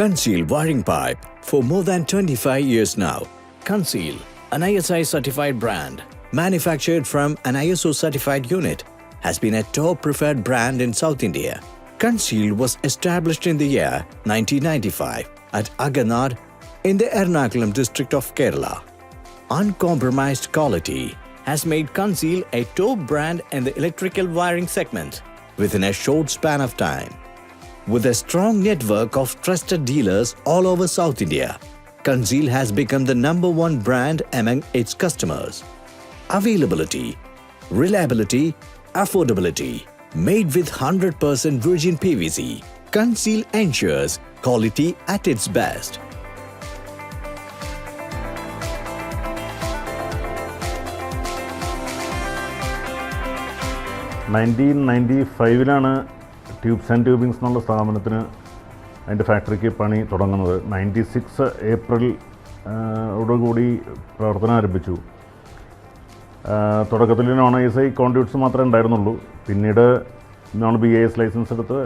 Conceal wiring pipe for more than 25 years now. Conceal, an ISI certified brand, manufactured from an ISO certified unit, has been a top preferred brand in South India. Conceal was established in the year 1995 at Aganad in the Ernakulam district of Kerala. Uncompromised quality has made Conceal a top brand in the electrical wiring segment within a short span of time. With a strong network of trusted dealers all over South India, Conceal has become the #1 brand among its customers. Availability, reliability, affordability. Made with 100% virgin PVC, Conceal ensures quality at its best. Tubes and tubings എന്നുള്ള സ്ഥാപനത്തിന് അതിൻ്റെ ഫാക്ടറിക്ക് പണി തുടങ്ങുന്നത്. 96 April ഓടുകൂടി പ്രവർത്തനം ആരംഭിച്ചു. തുടക്കത്തിൽ non ISI കോൺട്യൂട്ട്സ് മാത്രമേ ഉണ്ടായിരുന്നുള്ളൂ. പിന്നീട് നോൺ BIS ലൈസൻസ് എടുത്ത്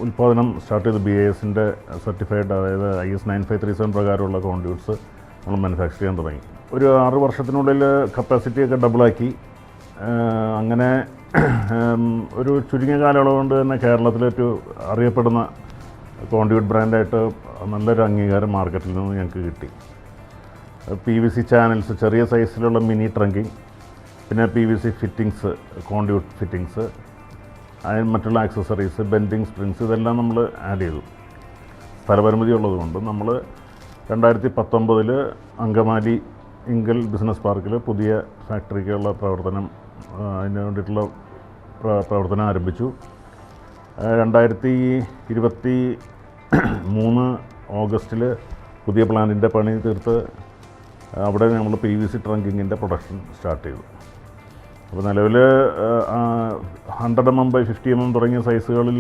ഉൽപ്പാദനം സ്റ്റാർട്ട് ചെയ്ത് BISൻ്റെ സർട്ടിഫൈഡ്, അതായത് IS 9537 പ്രകാരമുള്ള കോൺട്യൂട്ട്സ് നമ്മൾ മാനുഫാക്ചർ ചെയ്യാൻ തുടങ്ങി. ഒരു 6 വർഷത്തിനുള്ളിൽ കപ്പാസിറ്റിയൊക്കെ ഡബിളാക്കി. അങ്ങനെ ഒരു ചുരുങ്ങിയ കാലയളവ് കൊണ്ട് തന്നെ കേരളത്തിലൊരു അറിയപ്പെടുന്ന കോൺട്യൂട്ട് ബ്രാൻഡായിട്ട് നല്ലൊരു അംഗീകാരം മാർക്കറ്റിൽ നിന്ന് ഞങ്ങൾക്ക് കിട്ടി. PVC ചാനൽസ്, ചെറിയ സൈസിലുള്ള മിനി ട്രങ്കിങ്, പിന്നെ PVC ഫിറ്റിങ്സ്, കോൺട്യൂട്ട് ഫിറ്റിങ്സ്, മറ്റുള്ള ആക്സസറീസ്, ബെൻഡിങ് സ്പ്രിങ്സ്, ഇതെല്ലാം നമ്മൾ ആഡ് ചെയ്തു. സ്ഥലപരിമിതി ഉള്ളതുകൊണ്ട് നമ്മൾ 2019 അങ്കമാലി ഇങ്കൽ ബിസിനസ് പാർക്കിൽ പുതിയ ഫാക്ടറിക്കുള്ള പ്രവർത്തനം, അതിന് വേണ്ടിയിട്ടുള്ള പ്രവർത്തനം ആരംഭിച്ചു. 2023 ഓഗസ്റ്റിൽ പുതിയ പ്ലാന്റിൻ്റെ പണി തീർത്ത് അവിടെ നമ്മൾ PVC ട്രങ്കിങ്ങിൻ്റെ പ്രൊഡക്ഷൻ സ്റ്റാർട്ട് ചെയ്തു. അപ്പോൾ നിലവിൽ 100 mm by 50 mm തുടങ്ങിയ സൈസുകളിൽ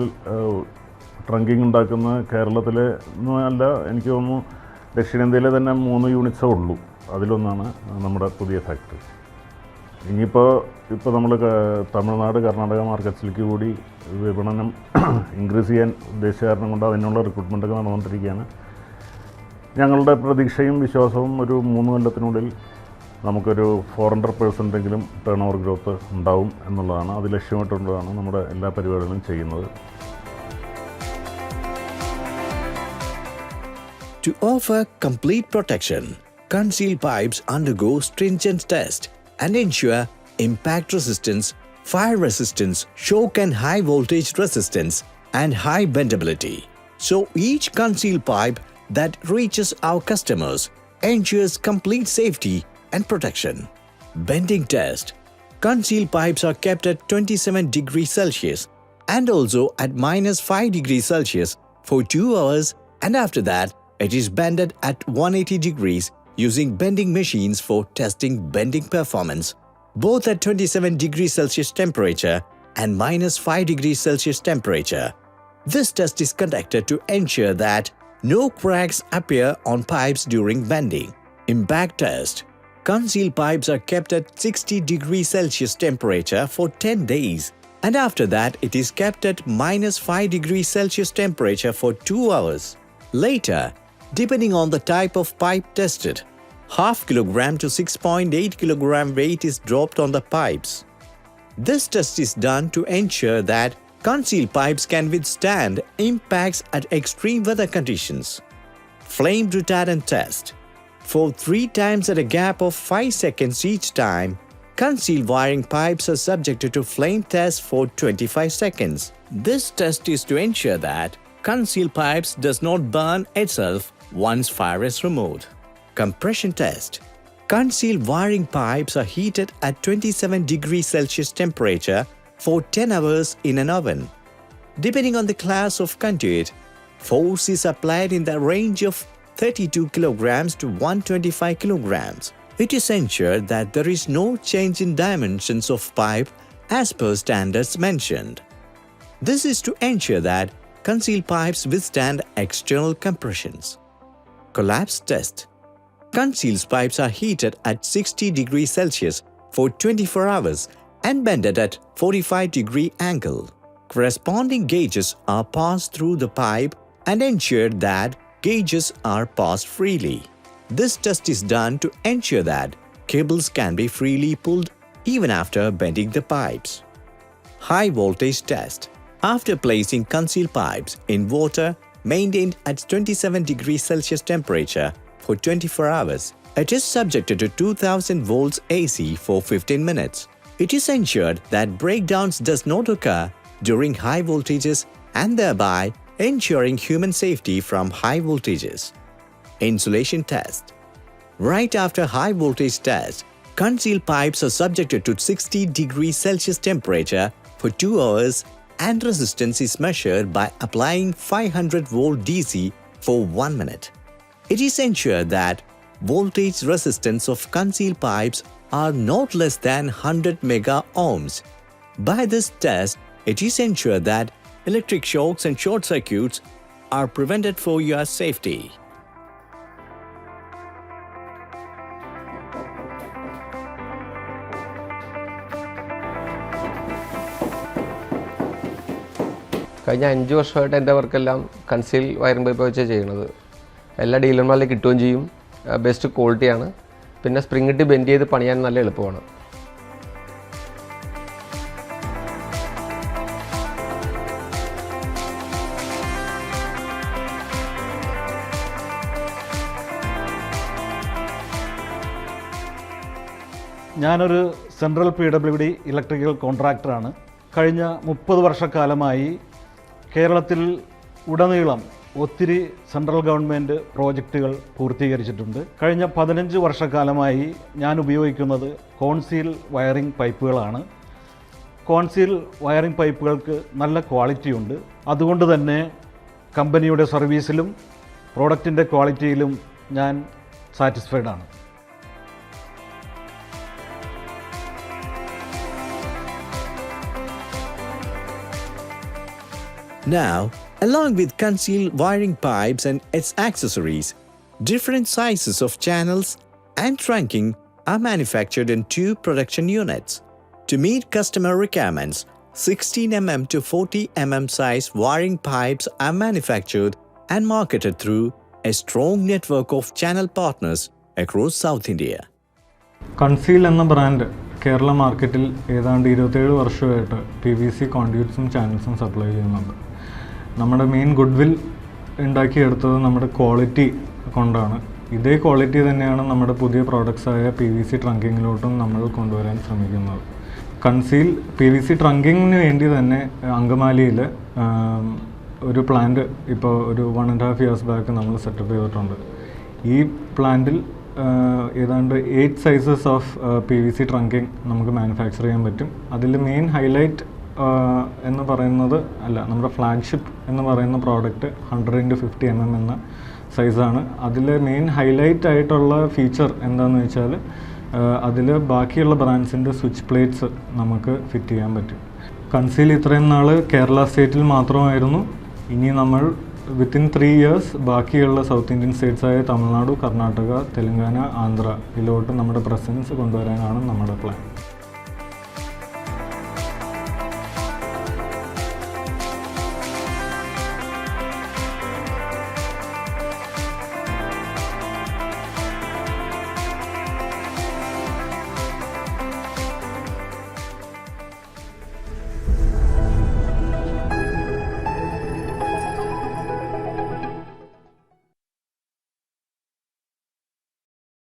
ട്രങ്കിങ് ഉണ്ടാക്കുന്ന കേരളത്തിലെ അല്ല, എനിക്ക് തോന്നുന്നു ദക്ഷിണേന്ത്യയിലെ തന്നെ 3 യൂണിറ്റ്സേ ഉള്ളൂ. അതിലൊന്നാണ് നമ്മുടെ പുതിയ ഫാക്ടറി. ഇപ്പോൾ നമ്മൾ തമിഴ്നാട്, കർണാടക മാർക്കറ്റ്സിലേക്ക് കൂടി വിപണനം ഇൻക്രീസ് ചെയ്യാൻ ഉദ്ദേശിച്ച കാരണം കൊണ്ട് അതിനുള്ള റിക്രൂട്ട്മെൻറ്റൊക്കെ നടന്നുകൊണ്ടിരിക്കുകയാണ്. ഞങ്ങളുടെ പ്രതീക്ഷയും വിശ്വാസവും ഒരു 3 കൊല്ലത്തിനുള്ളിൽ നമുക്കൊരു 400% ടേൺ ഓവർ ഗ്രോത്ത് ഉണ്ടാവും എന്നുള്ളതാണ്. അത് ലക്ഷ്യമിട്ടുകൊണ്ടാണ് നമ്മുടെ എല്ലാ പരിപാടികളും ചെയ്യുന്നത്. To offer complete protection, Conceal pipes undergo stringent test and ensure impact resistance, fire resistance, shock and high voltage resistance, and high bendability. So each Conceal pipe that reaches our customers ensures complete safety and protection. Bending test. Conceal pipes are kept at 27 degrees Celsius and also at -5 degrees Celsius for 2 hours, and after that it is bended at 180 degrees using bending machines for testing bending performance, both at 27 degrees Celsius temperature and -5 degrees Celsius temperature. This test is conducted to ensure that no cracks appear on pipes during bending. Impact test. Conceal pipes are kept at 60 degrees Celsius temperature for 10 days, and after that it is kept at -5 degrees Celsius temperature for 2 hours. Later, depending on the type of pipe tested, 0.5 kilogram to 6.8 kilogram weight is dropped on the pipes. This test is done to ensure that Conceal pipes can withstand impacts at extreme weather conditions. Flame retardant test. For 3 times at a gap of 5 seconds each time, Conceal wiring pipes are subjected to flame test for 25 seconds. This test is to ensure that Conceal pipes does not burn itself once fire is removed. Compression test. Conceal wiring pipes are heated at 27 degrees Celsius temperature for 10 hours in an oven. Depending on the class of conduit, force is applied in the range of 32 kilograms to 125 kilograms. It is ensured that there is no change in dimensions of pipe as per standards mentioned. This is to ensure that Conceal pipes withstand external compressions. Collapse test. Conceal pipes are heated at 60 degrees Celsius for 24 hours and bended at 45-degree angle. Corresponding gauges are passed through the pipe and ensure that gauges are passed freely. This test is done to ensure that cables can be freely pulled even after bending the pipes. High voltage test. After placing concealed pipes in water maintained at 27 degrees Celsius temperature for 24 hours, it is subjected to 2000 volts AC for 15 minutes. It is ensured that breakdowns does not occur during high voltages and thereby ensuring human safety from high voltages. Insulation test. Right after high voltage test, concealed pipes are subjected to 60 degrees Celsius temperature for 2 hours and resistance is measured by applying 500 volt DC for 1 minute. It is ensured that voltage resistance of concealed pipes are not less than 100 mega ohms. By this test, it is ensured that electric shocks and short circuits are prevented for your safety. കഴിഞ്ഞ 5 വർഷമായിട്ട് എൻ്റെ വർക്കെല്ലാം conceal wiring pipe വെച്ചാണ് ചെയ്യുന്നത്. എല്ലാ ഡീലർമാരിലും കിട്ടുകയും ചെയ്യും. Best ക്വാളിറ്റിയാണ്. പിന്നെ സ്പ്രിംഗ് ഇട്ട് ബെൻഡ് ചെയ്ത് പണിയാൻ നല്ല എളുപ്പമാണ്. ഞാനൊരു സെൻട്രൽ PWD ഇലക്ട്രിക്കൽ കോൺട്രാക്ടറാണ്. കഴിഞ്ഞ 30 വർഷക്കാലമായി കേരളത്തിൽ ഉടനീളം ഒത്തിരി സെൻട്രൽ ഗവൺമെൻറ് പ്രോജക്റ്റുകൾ പൂർത്തീകരിച്ചിട്ടുണ്ട്. കഴിഞ്ഞ 15 വർഷക്കാലമായി ഞാൻ ഉപയോഗിക്കുന്നത് കോൺസീൽ വയറിംഗ് പൈപ്പുകളാണ്. കോൺസീൽ വയറിംഗ് പൈപ്പുകൾക്ക് നല്ല ക്വാളിറ്റിയുണ്ട്. അതുകൊണ്ട് തന്നെ കമ്പനിയുടെ സർവീസിലും പ്രോഡക്റ്റിൻ്റെ ക്വാളിറ്റിയിലും ഞാൻ സാറ്റിസ്ഫൈഡ് ആണ്. Now, along with concealed wiring pipes and its accessories, different sizes of channels and trunking are manufactured in 2 production units. To meet customer requirements, 16 mm to 40 mm size wiring pipes are manufactured and marketed through a strong network of channel partners across South India. Conceal എന്ന brand Kerala മാർക്കറ്റിൽ ഏതാണ്ട് 27 വർഷമായിട്ട് PVC കോൺഡ്യൂട്ട്സും ചാനൽസും supply ചെയ്യുന്നുണ്ട്. നമ്മുടെ main good will ഉണ്ടാക്കിയെടുത്തത് നമ്മുടെ quality കൊണ്ടാണ്. ഇതേ quality തന്നെയാണ് നമ്മുടെ പുതിയ പ്രോഡക്ട്സായ PVC ട്രങ്കിങ്ങിലോട്ടും നമ്മൾ കൊണ്ടുവരാൻ ശ്രമിക്കുന്നത്. കൺസീൽ PVC ട്രങ്കിങ്ങിന് വേണ്ടി തന്നെ അങ്കമാലിയിൽ ഒരു പ്ലാന്റ് ഇപ്പോൾ ഒരു 1.5 years ബാക്ക് നമ്മൾ സെറ്റപ്പ് ചെയ്തിട്ടുണ്ട്. ഈ പ്ലാന്റിൽ ഏതാണ്ട് 8 സൈസസ് ഓഫ് PVC ട്രങ്കിങ് നമുക്ക് മാനുഫാക്ചർ ചെയ്യാൻ പറ്റും. അതിൽ മെയിൻ ഹൈലൈറ്റ് എന്ന് പറയുന്നത് നമ്മുടെ ഫ്ലാഗ്ഷിപ്പ് എന്ന് പറയുന്ന പ്രോഡക്റ്റ് 100x50 mm എന്ന സൈസാണ്. അതിൽ മെയിൻ ഹൈലൈറ്റ് ആയിട്ടുള്ള ഫീച്ചർ എന്താണെന്ന് വെച്ചാൽ അതിൽ ബാക്കിയുള്ള ബ്രാൻഡ്സിൻ്റെ സ്വിച്ച് പ്ലേറ്റ്സ് നമുക്ക് ഫിറ്റ് ചെയ്യാൻ പറ്റും. കൺസീൽ ഇത്രയും നാൾ കേരള സ്റ്റേറ്റിൽ മാത്രമായിരുന്നു. ഇനി നമ്മൾ വിത്തിൻ 3 years ബാക്കിയുള്ള സൗത്ത് ഇന്ത്യൻ സ്റ്റേറ്റ്സായ തമിഴ്നാട്, കർണാടക, തെലുങ്കാന, ആന്ധ്ര ഇതിലോട്ട് നമ്മുടെ പ്രസൻസ് കൊണ്ടുവരാനാണ് നമ്മുടെ പ്ലാൻ.